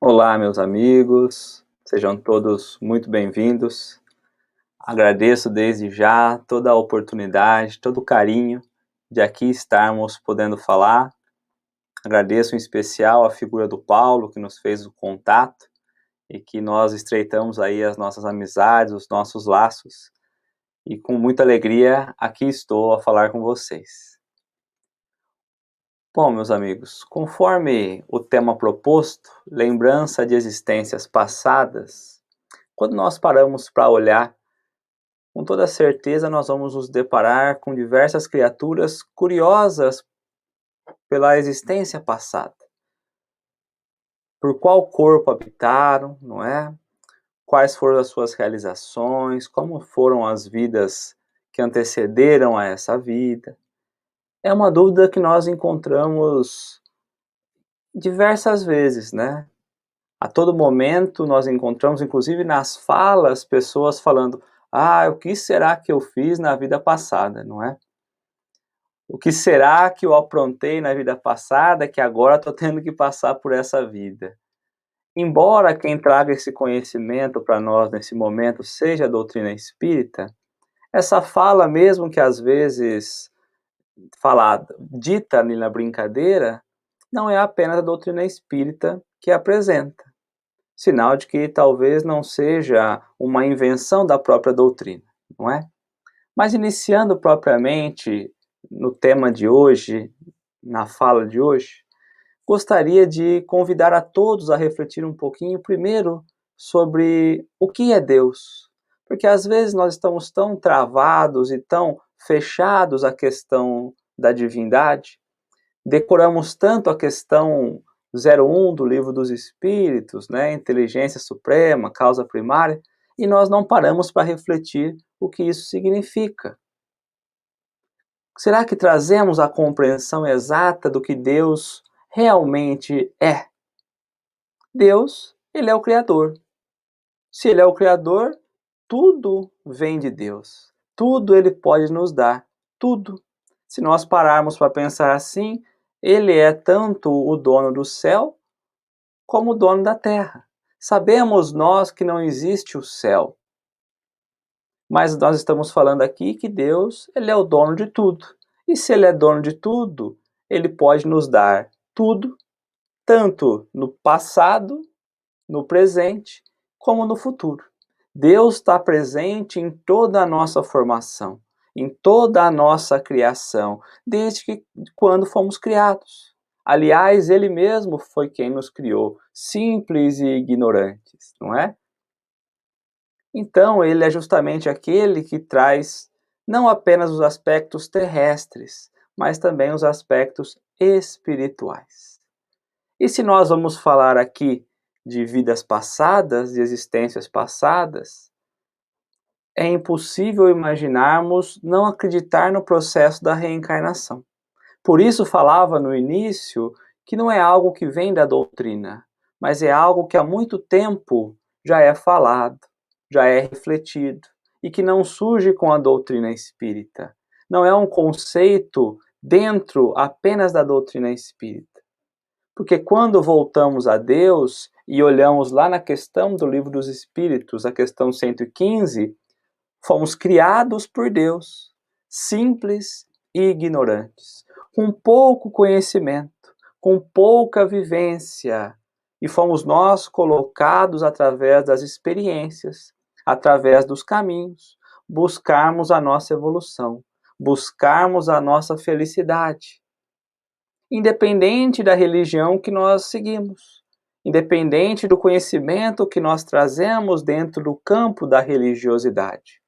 Olá, meus amigos, sejam todos muito bem-vindos. Agradeço desde já toda a oportunidade, todo o carinho de aqui estarmos podendo falar. Agradeço em especial a figura do Paulo, que nos fez o contato e que nós estreitamos aí as nossas amizades, os nossos laços. E com muita alegria aqui estou a falar com vocês. Bom, meus amigos, conforme o tema proposto, lembrança de existências passadas, quando nós paramos para olhar, com toda certeza nós vamos nos deparar com diversas criaturas curiosas pela existência passada. Por qual corpo habitaram, não é? Quais foram as suas realizações, como foram as vidas que antecederam a essa vida. É uma dúvida que nós encontramos diversas vezes, né? A todo momento nós encontramos, inclusive nas falas, pessoas falando: o que será que eu fiz na vida passada, não é? O que será que eu aprontei na vida passada que agora estou tendo que passar por essa vida? Embora quem traga esse conhecimento para nós nesse momento seja a doutrina espírita, essa fala, mesmo que às vezes falada, dita ali na brincadeira, não é apenas a doutrina espírita que apresenta. Sinal de que talvez não seja uma invenção da própria doutrina, não é? Mas iniciando propriamente no tema de hoje, na fala de hoje, gostaria de convidar a todos a refletir um pouquinho, primeiro, sobre o que é Deus. Porque às vezes nós estamos tão travados e tão fechados à questão da divindade, decoramos tanto a questão 01 do Livro dos Espíritos, né, inteligência suprema, causa primária, e nós não paramos para refletir o que isso significa. Será que trazemos a compreensão exata do que Deus realmente é? Deus, ele é o Criador. Se ele é o Criador, tudo vem de Deus. Tudo ele pode nos dar. Tudo. Se nós pararmos para pensar assim, ele é tanto o dono do céu como o dono da terra. Sabemos nós que não existe o céu, mas nós estamos falando aqui que Deus, ele é o dono de tudo. E se ele é dono de tudo, ele pode nos dar tudo, tanto no passado, no presente, como no futuro. Deus está presente em toda a nossa formação, em toda a nossa criação, desde que quando fomos criados. Aliás, ele mesmo foi quem nos criou, simples e ignorantes, não é? Então, ele é justamente aquele que traz não apenas os aspectos terrestres, mas também os aspectos espirituais. E se nós vamos falar aqui de vidas passadas, de existências passadas, é impossível imaginarmos não acreditar no processo da reencarnação. Por isso falava no início que não é algo que vem da doutrina, mas é algo que há muito tempo já é falado, já é refletido, e que não surge com a doutrina espírita. Não é um conceito dentro apenas da doutrina espírita. Porque quando voltamos a Deus e olhamos lá na questão do Livro dos Espíritos, a questão 115, fomos criados por Deus, simples e ignorantes, com pouco conhecimento, com pouca vivência, e fomos nós colocados através das experiências, através dos caminhos, buscarmos a nossa evolução, buscarmos a nossa felicidade, independente da religião que nós seguimos, independente do conhecimento que nós trazemos dentro do campo da religiosidade.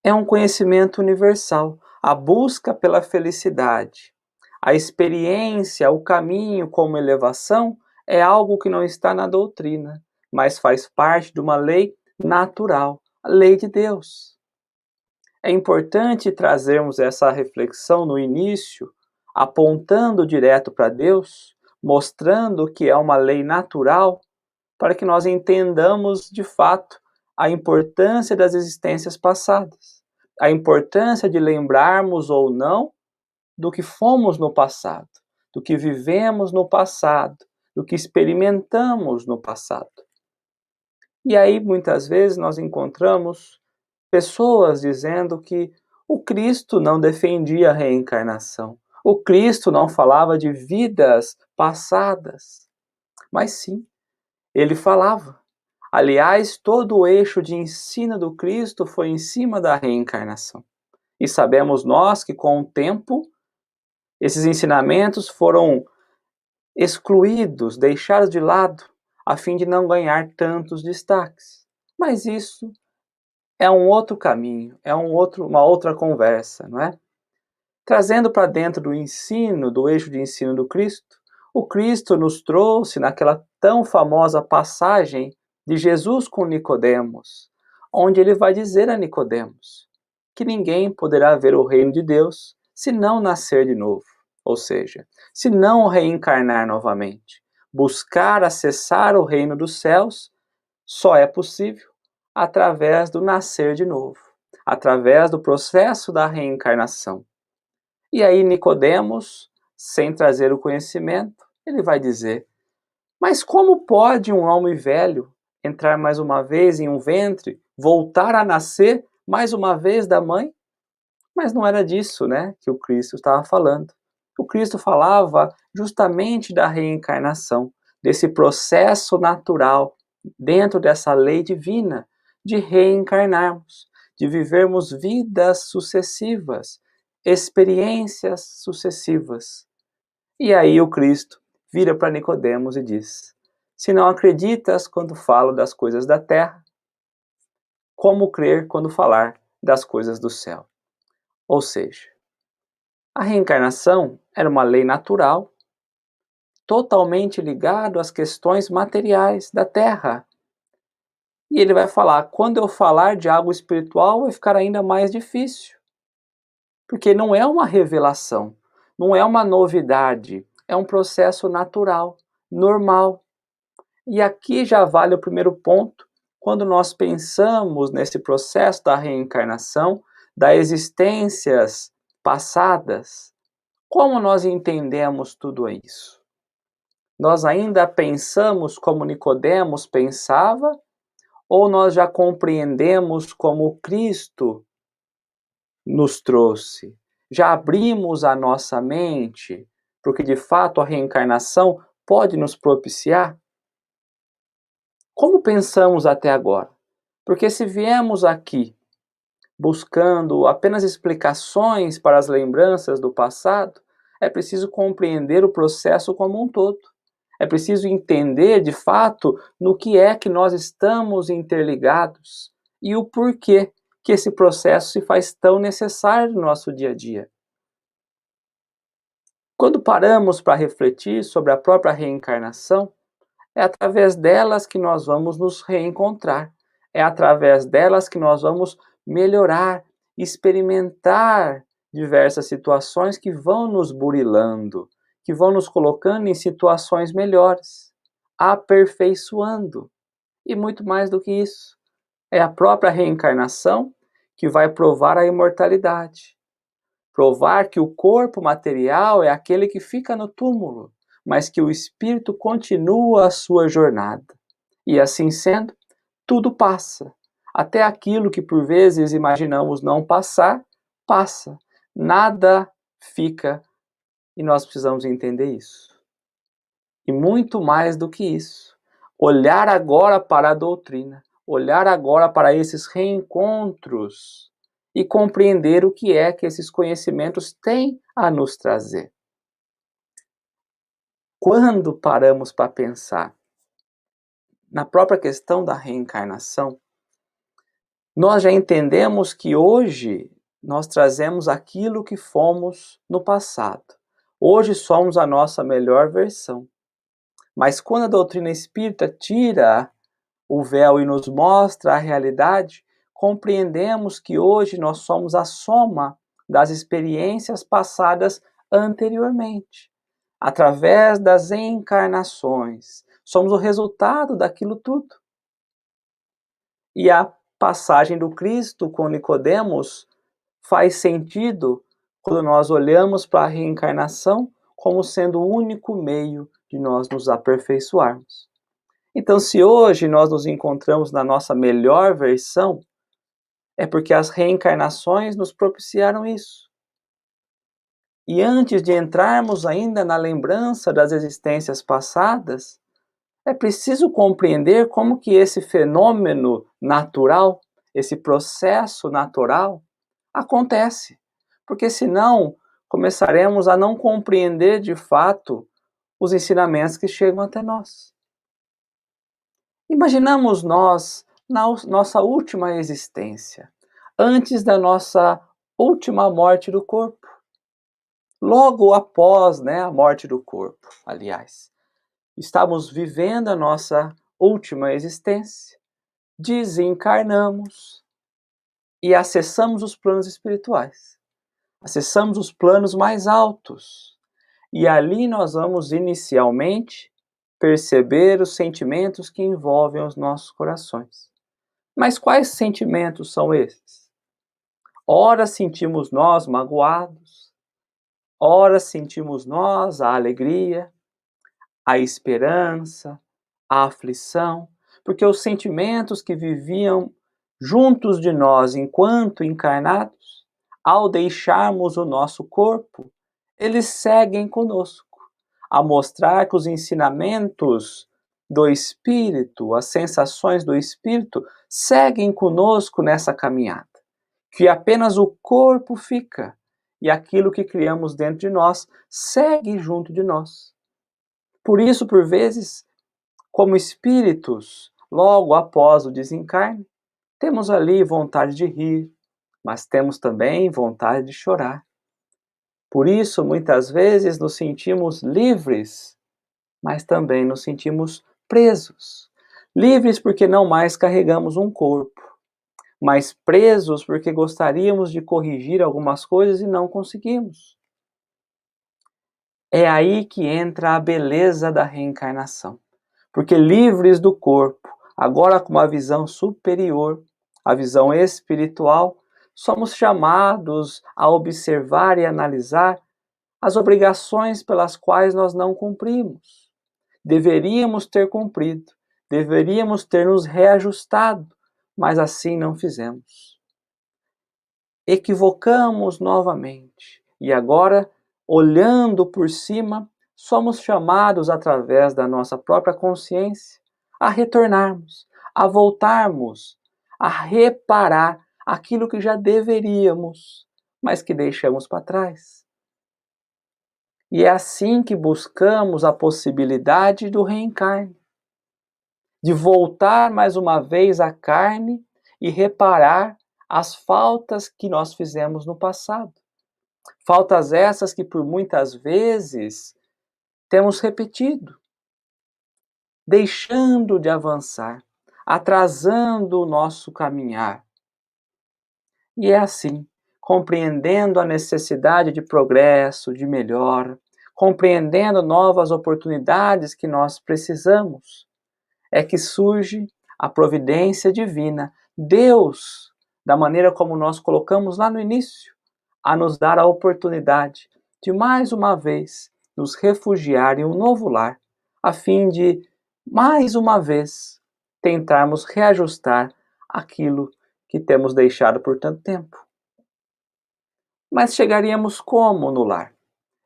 É um conhecimento universal, a busca pela felicidade. A experiência, o caminho como elevação é algo que não está na doutrina, mas faz parte de uma lei natural, a lei de Deus. É importante trazermos essa reflexão no início, apontando direto para Deus, mostrando que é uma lei natural, para que nós entendamos de fato a importância das existências passadas, a importância de lembrarmos ou não do que fomos no passado, do que vivemos no passado, do que experimentamos no passado. E aí, muitas vezes, nós encontramos pessoas dizendo que o Cristo não defendia a reencarnação. O Cristo não falava de vidas passadas. Mas sim, ele falava. Aliás, todo o eixo de ensino do Cristo foi em cima da reencarnação. E sabemos nós que, com o tempo, esses ensinamentos foram excluídos, deixados de lado, a fim de não ganhar tantos destaques. Mas isso é um outro caminho, é uma outra conversa, não é? Trazendo para dentro do ensino, do eixo de ensino do Cristo, o Cristo nos trouxe naquela tão famosa passagem de Jesus com Nicodemos, onde ele vai dizer a Nicodemos que ninguém poderá ver o reino de Deus se não nascer de novo, ou seja, se não reencarnar novamente. Buscar acessar o reino dos céus só é possível através do nascer de novo, através do processo da reencarnação. E aí Nicodemos, sem trazer o conhecimento, ele vai dizer: mas como pode um homem velho entrar mais uma vez em um ventre, voltar a nascer mais uma vez da mãe? Mas não era disso, né, que o Cristo estava falando. O Cristo falava justamente da reencarnação, desse processo natural, dentro dessa lei divina, de reencarnarmos, de vivermos vidas sucessivas, experiências sucessivas. E aí o Cristo vira para Nicodemos e diz: se não acreditas quando falo das coisas da terra, como crer quando falar das coisas do céu? Ou seja, a reencarnação era uma lei natural, totalmente ligada às questões materiais da Terra. E ele vai falar: quando eu falar de algo espiritual, vai ficar ainda mais difícil. Porque não é uma revelação, não é uma novidade, é um processo natural, normal. E aqui já vale o primeiro ponto, quando nós pensamos nesse processo da reencarnação, das existências passadas. Como nós entendemos tudo isso? Nós ainda pensamos como Nicodemos pensava, ou nós já compreendemos como Cristo nos trouxe? Já abrimos a nossa mente, porque de fato a reencarnação pode nos propiciar? Como pensamos até agora? Porque se viemos aqui buscando apenas explicações para as lembranças do passado, é preciso compreender o processo como um todo. É preciso entender, de fato, no que é que nós estamos interligados e o porquê que esse processo se faz tão necessário no nosso dia a dia. Quando paramos para refletir sobre a própria reencarnação, é através delas que nós vamos nos reencontrar. É através delas que nós vamos melhorar, experimentar diversas situações que vão nos burilando, que vão nos colocando em situações melhores, aperfeiçoando. E muito mais do que isso, é a própria reencarnação que vai provar a imortalidade. Provar que o corpo material é aquele que fica no túmulo, mas que o espírito continua a sua jornada. E assim sendo, tudo passa. Até aquilo que por vezes imaginamos não passar, passa. Nada fica e nós precisamos entender isso. E muito mais do que isso, olhar agora para a doutrina, olhar agora para esses reencontros e compreender o que é que esses conhecimentos têm a nos trazer. Quando paramos para pensar na própria questão da reencarnação, nós já entendemos que hoje nós trazemos aquilo que fomos no passado. Hoje somos a nossa melhor versão. Mas quando a doutrina espírita tira o véu e nos mostra a realidade, compreendemos que hoje nós somos a soma das experiências passadas anteriormente, através das encarnações. Somos o resultado daquilo tudo. E a passagem do Cristo com Nicodemos faz sentido quando nós olhamos para a reencarnação como sendo o único meio de nós nos aperfeiçoarmos. Então, se hoje nós nos encontramos na nossa melhor versão, é porque as reencarnações nos propiciaram isso. E antes de entrarmos ainda na lembrança das existências passadas, é preciso compreender como que esse fenômeno natural, esse processo natural, acontece. Porque senão começaremos a não compreender de fato os ensinamentos que chegam até nós. Imaginamos nós na nossa última existência, antes da nossa última morte do corpo. Logo após, a morte do corpo, aliás. Estamos vivendo a nossa última existência, desencarnamos e acessamos os planos espirituais. Acessamos os planos mais altos. E ali nós vamos inicialmente perceber os sentimentos que envolvem os nossos corações. Mas quais sentimentos são esses? Ora sentimos nós magoados, ora sentimos nós a alegria, a esperança, a aflição, porque os sentimentos que viviam juntos de nós enquanto encarnados, ao deixarmos o nosso corpo, eles seguem conosco, a mostrar que os ensinamentos do Espírito, as sensações do Espírito, seguem conosco nessa caminhada, que apenas o corpo fica e aquilo que criamos dentro de nós segue junto de nós. Por isso, por vezes, como espíritos, logo após o desencarne, temos ali vontade de rir, mas temos também vontade de chorar. Por isso, muitas vezes, nos sentimos livres, mas também nos sentimos presos. Livres porque não mais carregamos um corpo, mas presos porque gostaríamos de corrigir algumas coisas e não conseguimos. É aí que entra a beleza da reencarnação. Porque livres do corpo, agora com uma visão superior, a visão espiritual, somos chamados a observar e analisar as obrigações pelas quais nós não cumprimos. Deveríamos ter cumprido, deveríamos ter nos reajustado, mas assim não fizemos. Equivocamos novamente e agora, olhando por cima, somos chamados através da nossa própria consciência a retornarmos, a voltarmos, a reparar aquilo que já deveríamos, mas que deixamos para trás. E é assim que buscamos a possibilidade do reencarne, de voltar mais uma vez à carne e reparar as faltas que nós fizemos no passado. Faltas essas que por muitas vezes temos repetido, deixando de avançar, atrasando o nosso caminhar. E é assim, compreendendo a necessidade de progresso, de melhora, compreendendo novas oportunidades que nós precisamos, é que surge a providência divina, Deus, da maneira como nós colocamos lá no início, a nos dar a oportunidade de mais uma vez nos refugiar em um novo lar, a fim de, mais uma vez, tentarmos reajustar aquilo que temos deixado por tanto tempo. Mas chegaríamos como no lar?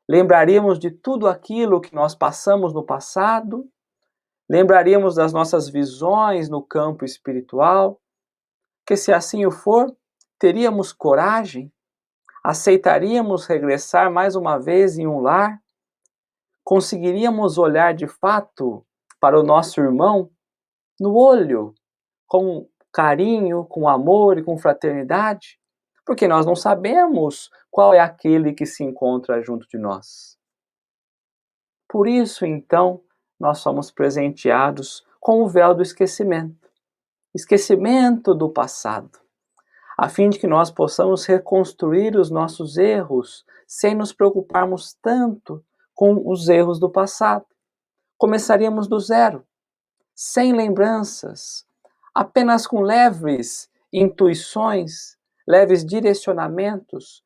Lembraríamos de tudo aquilo que nós passamos no passado? Lembraríamos das nossas visões no campo espiritual? Que se assim o for, teríamos coragem? Aceitaríamos regressar mais uma vez em um lar? Conseguiríamos olhar de fato para o nosso irmão no olho, com carinho, com amor e com fraternidade? Porque nós não sabemos qual é aquele que se encontra junto de nós. Por isso, então, nós somos presenteados com o véu do esquecimento. Esquecimento do passado, a fim de que nós possamos reconstruir os nossos erros sem nos preocuparmos tanto com os erros do passado. Começaríamos do zero, sem lembranças, apenas com leves intuições, leves direcionamentos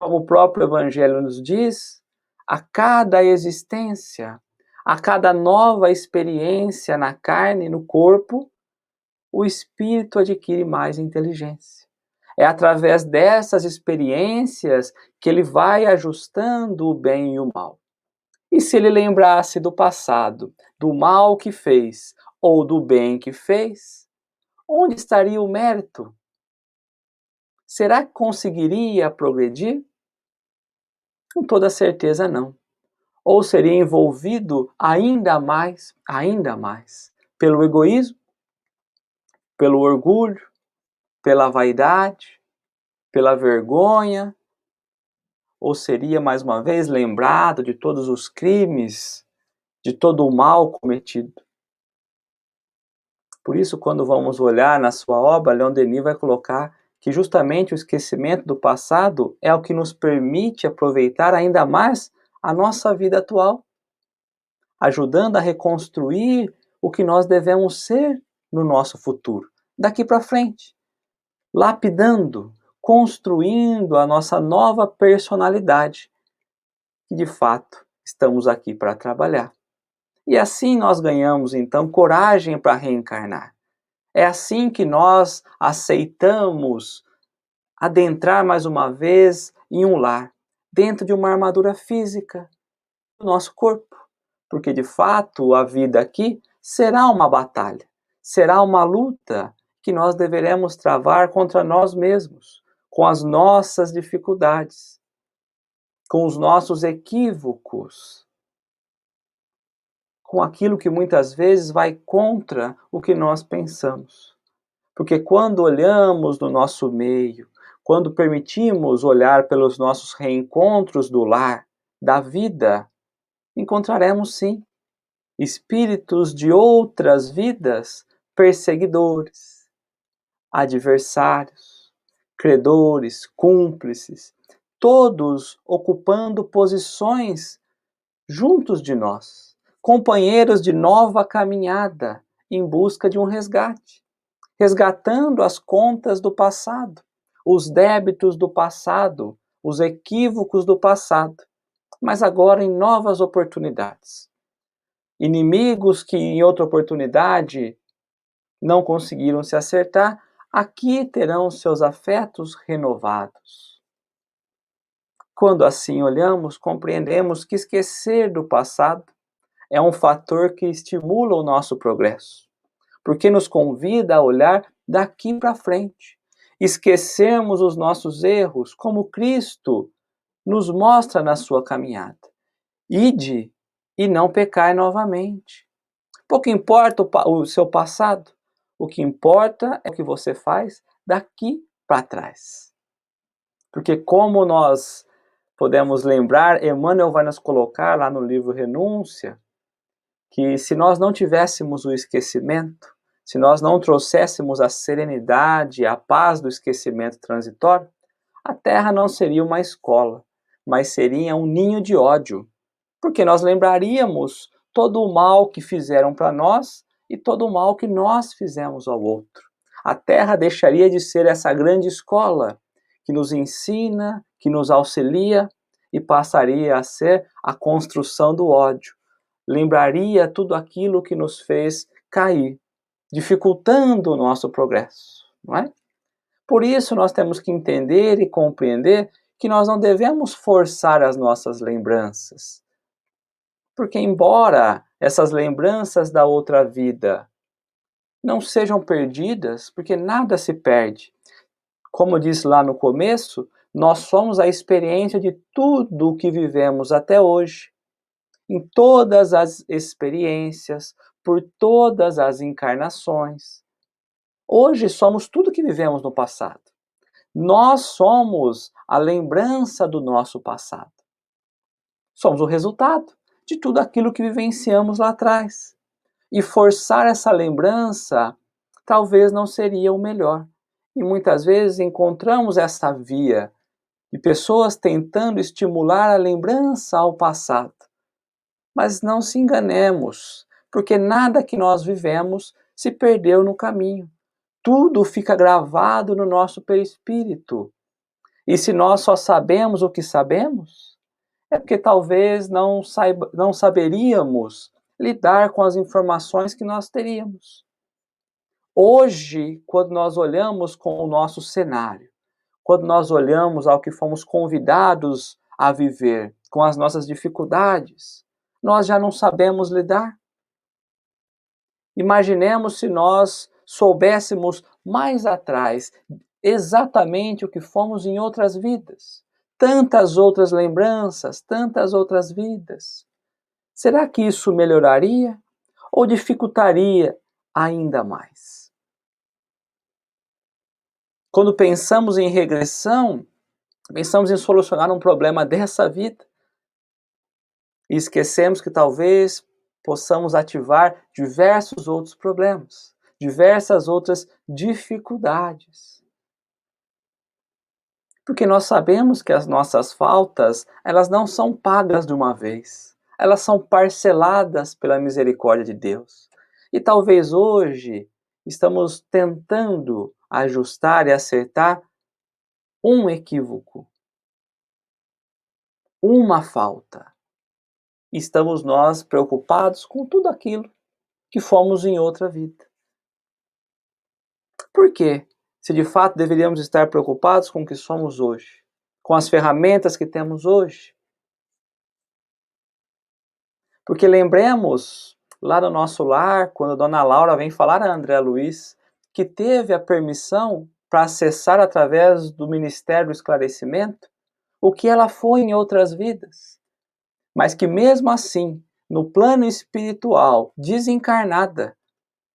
Como o próprio Evangelho nos diz, a cada existência, a cada nova experiência na carne, no corpo, o espírito adquire mais inteligência. É através dessas experiências que ele vai ajustando o bem e o mal. E se ele lembrasse do passado, do mal que fez ou do bem que fez, onde estaria o mérito? Será que conseguiria progredir? Com toda certeza não. Ou seria envolvido ainda mais, pelo egoísmo, pelo orgulho, pela vaidade, pela vergonha, ou seria mais uma vez lembrado de todos os crimes, de todo o mal cometido. Por isso, quando vamos olhar na sua obra, Leon Denis vai colocar que justamente o esquecimento do passado é o que nos permite aproveitar ainda mais a nossa vida atual, ajudando a reconstruir o que nós devemos ser no nosso futuro, daqui para frente, lapidando, construindo a nossa nova personalidade, que de fato estamos aqui para trabalhar. E assim nós ganhamos então coragem para reencarnar. É assim que nós aceitamos adentrar mais uma vez em um lar, dentro de uma armadura física do nosso corpo. Porque de fato a vida aqui será uma batalha, será uma luta que nós deveremos travar contra nós mesmos, com as nossas dificuldades, com os nossos equívocos, com aquilo que muitas vezes vai contra o que nós pensamos. Porque quando olhamos no nosso meio, quando permitimos olhar pelos nossos reencontros do lar, da vida, encontraremos sim espíritos de outras vidas, perseguidores, adversários, credores, cúmplices, todos ocupando posições juntos de nós, companheiros de nova caminhada em busca de um resgate, resgatando as contas do passado, os débitos do passado, os equívocos do passado, mas agora em novas oportunidades. Inimigos que em outra oportunidade não conseguiram se acertar, aqui terão seus afetos renovados. Quando assim olhamos, compreendemos que esquecer do passado é um fator que estimula o nosso progresso, porque nos convida a olhar daqui para frente, esquecermos os nossos erros, como Cristo nos mostra na sua caminhada. Ide e não pecai novamente. Pouco importa o seu passado, o que importa é o que você faz daqui para trás. Porque como nós podemos lembrar, Emmanuel vai nos colocar lá no livro Renúncia, que se nós não tivéssemos o esquecimento, se nós não trouxéssemos a serenidade, a paz do esquecimento transitório, a Terra não seria uma escola, mas seria um ninho de ódio, porque nós lembraríamos todo o mal que fizeram para nós e todo o mal que nós fizemos ao outro. A Terra deixaria de ser essa grande escola que nos ensina, que nos auxilia e passaria a ser a construção do ódio. Lembraria tudo aquilo que nos fez cair, dificultando o nosso progresso, não é? Por isso nós temos que entender e compreender que nós não devemos forçar as nossas lembranças. Porque embora essas lembranças da outra vida não sejam perdidas, porque nada se perde. Como disse lá no começo, nós somos a experiência de tudo o que vivemos até hoje. Em todas as experiências, por todas as encarnações. Hoje somos tudo que vivemos no passado. Nós somos a lembrança do nosso passado. Somos o resultado de tudo aquilo que vivenciamos lá atrás. E forçar essa lembrança talvez não seria o melhor. E muitas vezes encontramos essa via de pessoas tentando estimular a lembrança ao passado. Mas não se enganemos, porque nada que nós vivemos se perdeu no caminho. Tudo fica gravado no nosso perispírito. E se nós só sabemos o que sabemos, é porque talvez não saberíamos lidar com as informações que nós teríamos. Hoje, quando nós olhamos com o nosso cenário, quando nós olhamos ao que fomos convidados a viver, com as nossas dificuldades, nós já não sabemos lidar. Imaginemos se nós soubéssemos mais atrás exatamente o que fomos em outras vidas. Tantas outras lembranças, tantas outras vidas. Será que isso melhoraria ou dificultaria ainda mais? Quando pensamos em regressão, pensamos em solucionar um problema dessa vida e esquecemos que talvez possamos ativar diversos outros problemas, diversas outras dificuldades. Porque nós sabemos que as nossas faltas, elas não são pagas de uma vez. Elas são parceladas pela misericórdia de Deus. E talvez hoje estamos tentando ajustar e acertar um equívoco, uma falta. Estamos nós preocupados com tudo aquilo que fomos em outra vida. Por quê? Se de fato deveríamos estar preocupados com o que somos hoje, com as ferramentas que temos hoje. Porque lembremos, lá no nosso lar, quando a Dona Laura vem falar a André Luiz, que teve a permissão para acessar através do Ministério do Esclarecimento o que ela foi em outras vidas, mas que mesmo assim, no plano espiritual, desencarnada,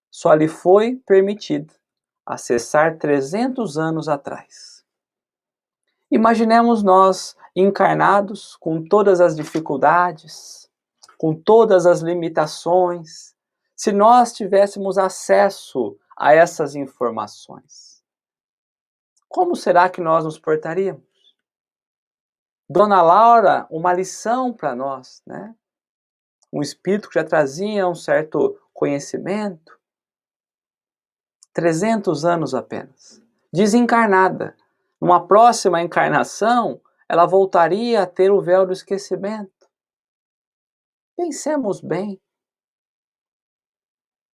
só lhe foi permitido acessar 300 anos atrás. Imaginemos nós encarnados com todas as dificuldades, com todas as limitações, se nós tivéssemos acesso a essas informações. Como será que nós nos portaríamos? Dona Laura, uma lição para nós, né? Um espírito que já trazia um certo conhecimento, 300 anos apenas, desencarnada. Numa próxima encarnação, ela voltaria a ter o véu do esquecimento. Pensemos bem.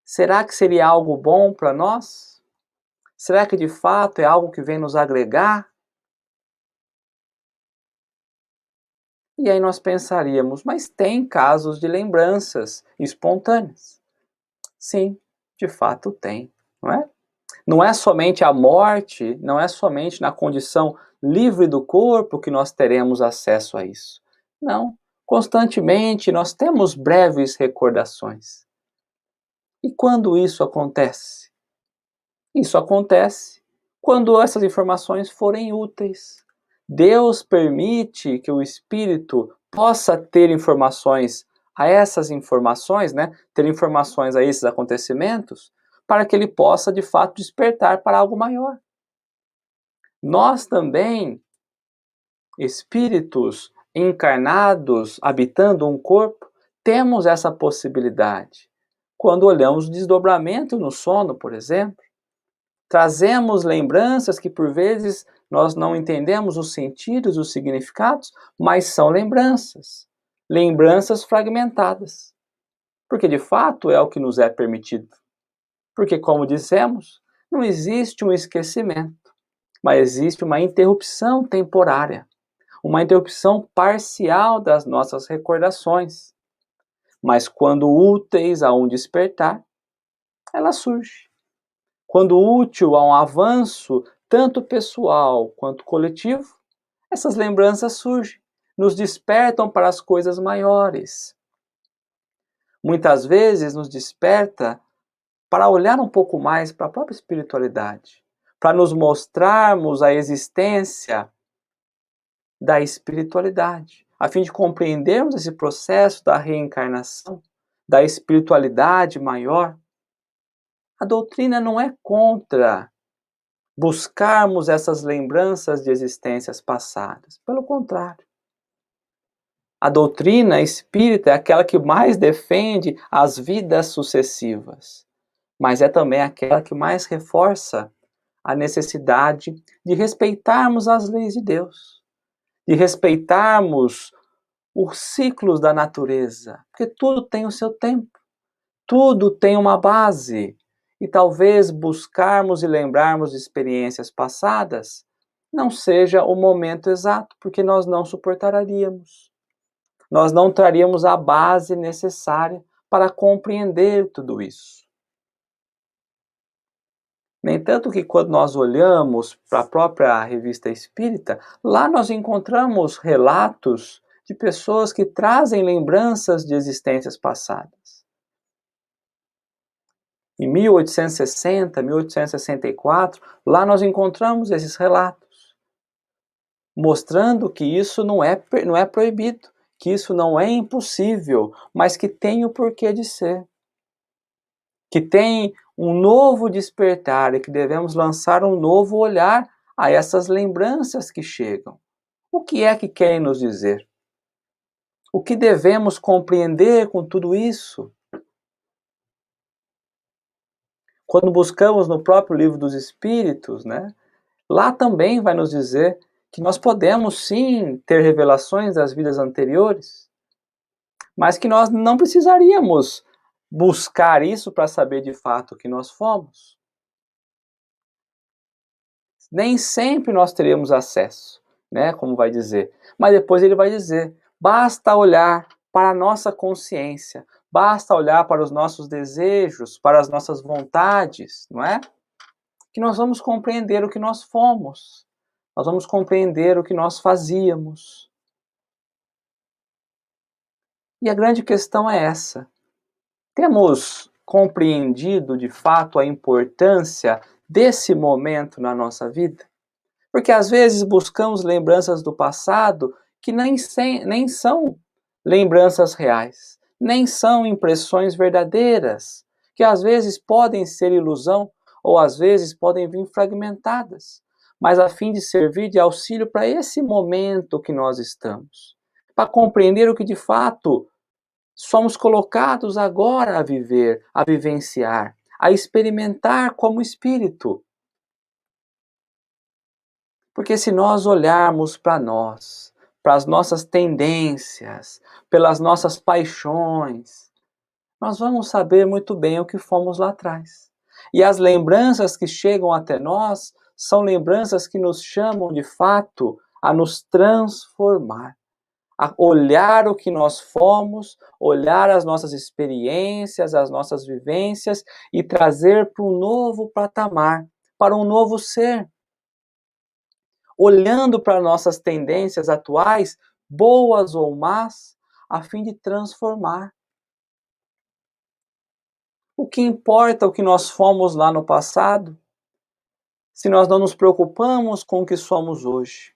Será que seria algo bom para nós? Será que de fato é algo que vem nos agregar? E aí nós pensaríamos, mas tem casos de lembranças espontâneas. Sim, de fato tem, não é? Não é somente a morte, não é somente na condição livre do corpo que nós teremos acesso a isso. Não, constantemente nós temos breves recordações. E quando isso acontece? Isso acontece quando essas informações forem úteis. Deus permite que o espírito possa ter informações a essas informações, né? Ter informações a esses acontecimentos, para que ele possa de fato despertar para algo maior. Nós também, espíritos encarnados, habitando um corpo, temos essa possibilidade. Quando olhamos o desdobramento no sono, por exemplo, trazemos lembranças que por vezes nós não entendemos os sentidos, os significados, mas são lembranças. Lembranças fragmentadas. Porque de fato é o que nos é permitido. Porque, como dissemos, não existe um esquecimento, mas existe uma interrupção temporária, uma interrupção parcial das nossas recordações. Mas quando úteis a um despertar, ela surge. Quando útil a um avanço, tanto pessoal quanto coletivo, essas lembranças surgem, nos despertam para as coisas maiores. Muitas vezes nos desperta para olhar um pouco mais para a própria espiritualidade, para nos mostrarmos a existência da espiritualidade, a fim de compreendermos esse processo da reencarnação, da espiritualidade maior. A doutrina não é contra buscarmos essas lembranças de existências passadas. Pelo contrário. A doutrina espírita é aquela que mais defende as vidas sucessivas, mas é também aquela que mais reforça a necessidade de respeitarmos as leis de Deus, de respeitarmos os ciclos da natureza, porque tudo tem o seu tempo, tudo tem uma base, e talvez buscarmos e lembrarmos de experiências passadas não seja o momento exato, porque nós não suportaríamos. Nós não traríamos a base necessária para compreender tudo isso. No entanto, que quando nós olhamos para a própria revista espírita, lá nós encontramos relatos de pessoas que trazem lembranças de existências passadas. Em 1860, 1864, lá nós encontramos esses relatos, mostrando que isso não é proibido, que isso não é impossível, mas que tem o porquê de ser. Que tem um novo despertar e que devemos lançar um novo olhar a essas lembranças que chegam. O que é que querem nos dizer? O que devemos compreender com tudo isso? Quando buscamos no próprio Livro dos Espíritos, lá também vai nos dizer que nós podemos sim ter revelações das vidas anteriores, mas que nós não precisaríamos buscar isso para saber de fato que nós fomos. Nem sempre nós teremos acesso, como vai dizer. Mas depois ele vai dizer, basta olhar para a nossa consciência, basta olhar para os nossos desejos, para as nossas vontades, não é? Que nós vamos compreender o que nós fomos, nós vamos compreender o que nós fazíamos. E a grande questão é essa. Temos compreendido de fato a importância desse momento na nossa vida? Porque às vezes buscamos lembranças do passado que nem são lembranças reais, nem são impressões verdadeiras, que às vezes podem ser ilusão ou às vezes podem vir fragmentadas, mas a fim de servir de auxílio para esse momento que nós estamos, para compreender o que de fato somos colocados agora a viver, a vivenciar, a experimentar como espírito. Porque se nós olharmos para nós, para as nossas tendências, pelas nossas paixões, nós vamos saber muito bem o que fomos lá atrás. E as lembranças que chegam até nós são lembranças que nos chamam de fato a nos transformar, a olhar o que nós fomos, olhar as nossas experiências, as nossas vivências e trazer para um novo patamar, para um novo ser. Olhando para nossas tendências atuais, boas ou más, a fim de transformar. O que importa é o que nós fomos lá no passado, se nós não nos preocupamos com o que somos hoje,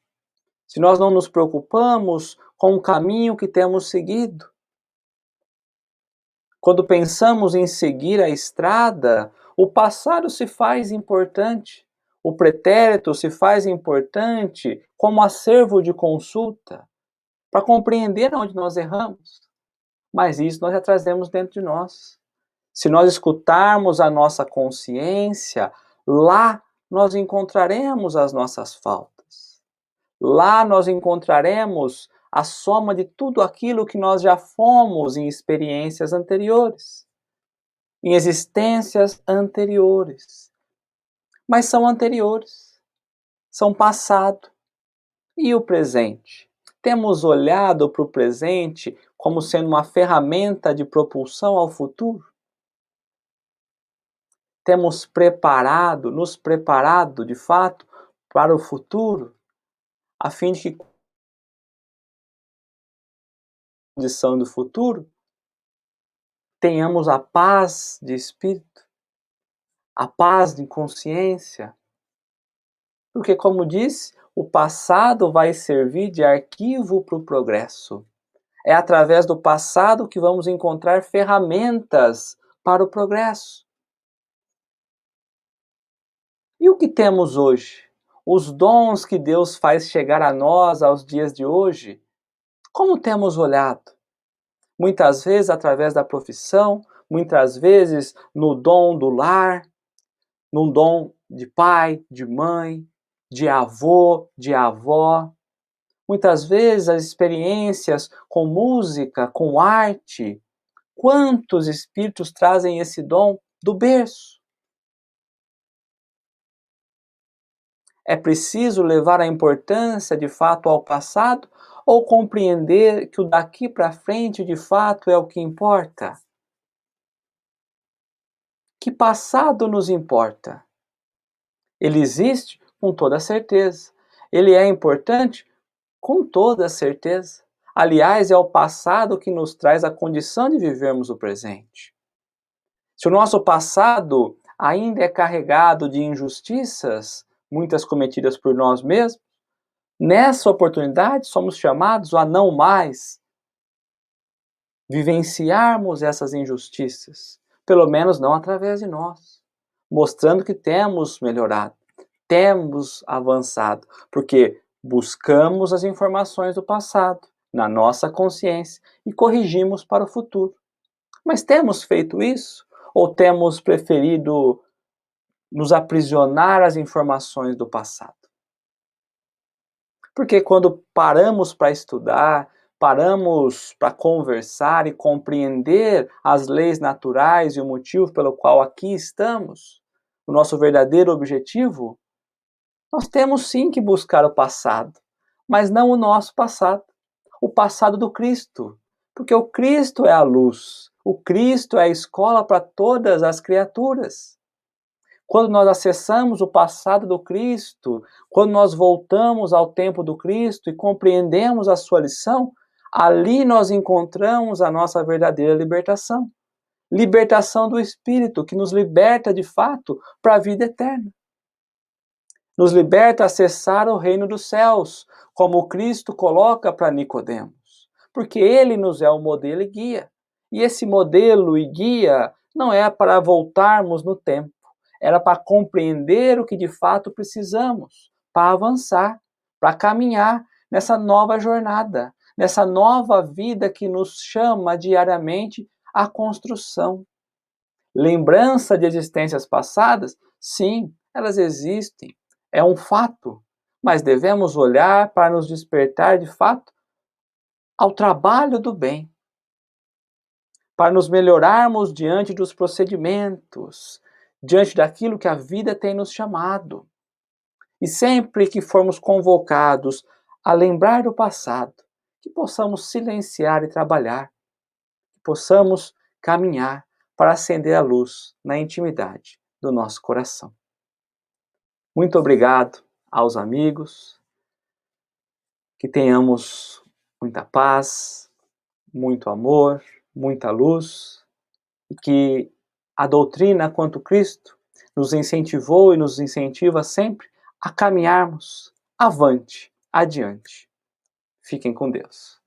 se nós não nos preocupamos com o caminho que temos seguido. Quando pensamos em seguir a estrada, o passado se faz importante, o pretérito se faz importante como acervo de consulta, para compreender onde nós erramos. Mas isso nós já trazemos dentro de nós. Se nós escutarmos a nossa consciência, lá nós encontraremos as nossas faltas. Lá nós encontraremos a soma de tudo aquilo que nós já fomos em experiências anteriores, em existências anteriores. Mas são anteriores, são passado. E o presente? Temos olhado para o presente como sendo uma ferramenta de propulsão ao futuro? Temos nos preparado de fato para o futuro, a fim de que, na condição do futuro, tenhamos a paz de espírito, a paz de consciência? Porque, como disse, o passado vai servir de arquivo para o progresso. É através do passado que vamos encontrar ferramentas para o progresso. E o que temos hoje? Os dons que Deus faz chegar a nós aos dias de hoje? Como temos olhado? Muitas vezes através da profissão, muitas vezes no dom do lar, no dom de pai, de mãe, de avô, de avó. Muitas vezes as experiências com música, com arte, quantos espíritos trazem esse dom do berço? É preciso levar a importância de fato ao passado ou compreender que o daqui para frente de fato é o que importa? Que passado nos importa? Ele existe com toda certeza. Ele é importante com toda certeza. Aliás, é o passado que nos traz a condição de vivermos o presente. Se o nosso passado ainda é carregado de injustiças, muitas cometidas por nós mesmos, nessa oportunidade somos chamados a não mais vivenciarmos essas injustiças, pelo menos não através de nós, mostrando que temos melhorado, temos avançado, porque buscamos as informações do passado na nossa consciência e corrigimos para o futuro. Mas temos feito isso? Ou temos preferido nos aprisionar às informações do passado? Porque quando paramos para estudar, paramos para conversar e compreender as leis naturais e o motivo pelo qual aqui estamos, o nosso verdadeiro objetivo, nós temos sim que buscar o passado, mas não o nosso passado, o passado do Cristo, porque o Cristo é a luz, o Cristo é a escola para todas as criaturas. Quando nós acessamos o passado do Cristo, quando nós voltamos ao tempo do Cristo e compreendemos a sua lição, ali nós encontramos a nossa verdadeira libertação. Libertação do Espírito, que nos liberta de fato para a vida eterna. Nos liberta a acessar o reino dos céus, como o Cristo coloca para Nicodemos, porque ele nos é o modelo e guia. E esse modelo e guia não é para voltarmos no tempo, era para compreender o que de fato precisamos, para avançar, para caminhar nessa nova jornada, nessa nova vida que nos chama diariamente à construção. Lembrança de existências passadas? Sim, elas existem, é um fato, mas devemos olhar para nos despertar de fato ao trabalho do bem, para nos melhorarmos diante dos procedimentos, diante daquilo que a vida tem nos chamado. E sempre que formos convocados a lembrar do passado, que possamos silenciar e trabalhar, que possamos caminhar para acender a luz na intimidade do nosso coração. Muito obrigado aos amigos, que tenhamos muita paz, muito amor, muita luz, e que a doutrina quanto Cristo nos incentivou e nos incentiva sempre a caminharmos avante, adiante. Fiquem com Deus.